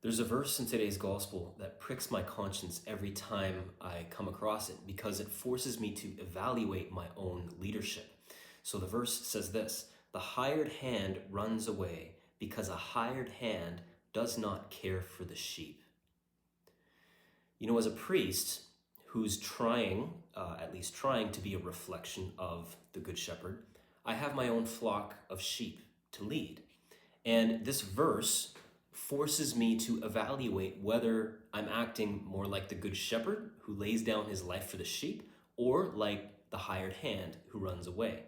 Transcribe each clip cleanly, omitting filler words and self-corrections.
There's a verse in today's gospel that pricks my conscience every time I come across it because it forces me to evaluate my own leadership. So the verse says this: "The hired hand runs away because a hired hand does not care for the sheep." You know, as a priest who's at least trying to be a reflection of the Good Shepherd, I have my own flock of sheep to lead. And this verse forces me to evaluate whether I'm acting more like the Good Shepherd who lays down his life for the sheep, or like the hired hand who runs away.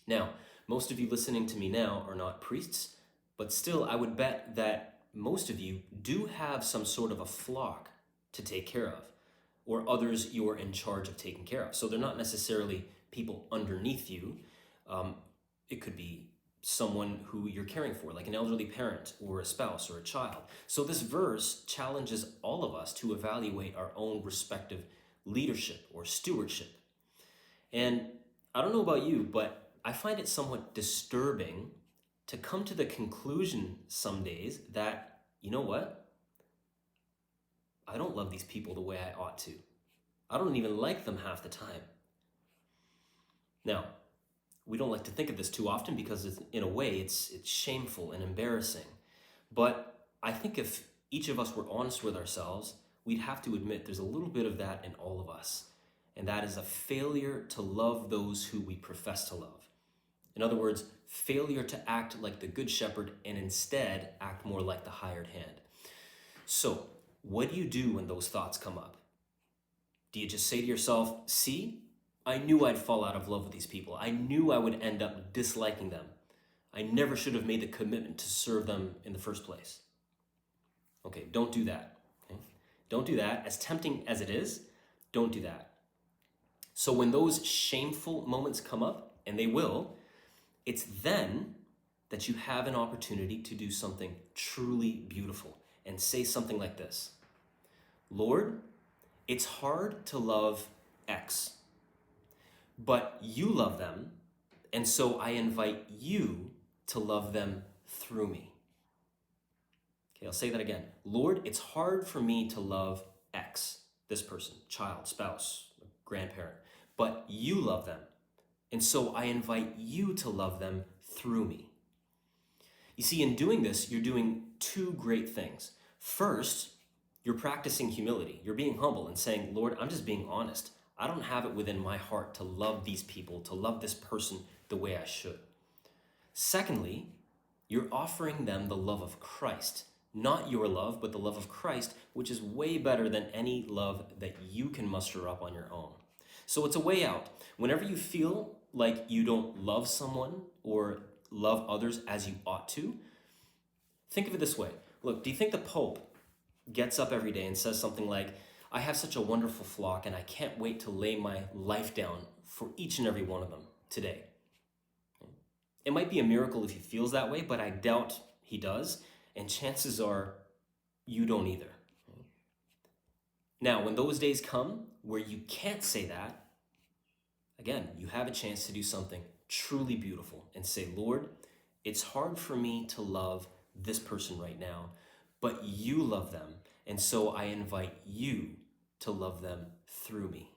Now, most of you listening to me now are not priests, but still I would bet that most of you do have some sort of a flock to take care of, or others you're in charge of taking care of. So they're not necessarily people underneath you. It could be someone who you're caring for, like an elderly parent or a spouse or a child. So this verse challenges all of us to evaluate our own respective leadership or stewardship. And I don't know about you, but I find it somewhat disturbing to come to the conclusion some days that, you know what? I don't love these people the way I ought to. I don't even like them half the time. Now, we don't like to think of this too often because in a way it's shameful and embarrassing. But I think if each of us were honest with ourselves, we'd have to admit there's a little bit of that in all of us. And that is a failure to love those who we profess to love. In other words, failure to act like the Good Shepherd and instead act more like the hired hand. So, what do you do when those thoughts come up? Do you just say to yourself, see, I knew I'd fall out of love with these people. I knew I would end up disliking them. I never should have made the commitment to serve them in the first place. Okay, don't do that. Okay? Don't do that. As tempting as it is, don't do that. So when those shameful moments come up, and they will, it's then that you have an opportunity to do something truly beautiful and say something like this: Lord, it's hard to love X, but you love them, and so I invite you to love them through me. Okay, I'll say that again. Lord, it's hard for me to love X, this person, child, spouse, grandparent, but you love them, and so I invite you to love them through me. You see, in doing this, you're doing two great things. First, you're practicing humility. You're being humble and saying, Lord, I'm just being honest. I don't have it within my heart to love these people, to love this person the way I should. Secondly, you're offering them the love of Christ. Not your love, but the love of Christ, which is way better than any love that you can muster up on your own. So it's a way out. Whenever you feel like you don't love someone or love others as you ought to, think of it this way. Look, do you think the Pope gets up every day and says something like, I have such a wonderful flock and I can't wait to lay my life down for each and every one of them today? It might be a miracle if he feels that way, but I doubt he does, and chances are you don't either. Now, when those days come where you can't say that, again, you have a chance to do something truly beautiful and say, Lord, it's hard for me to love this person right now, but you love them, and so I invite you to love them through me.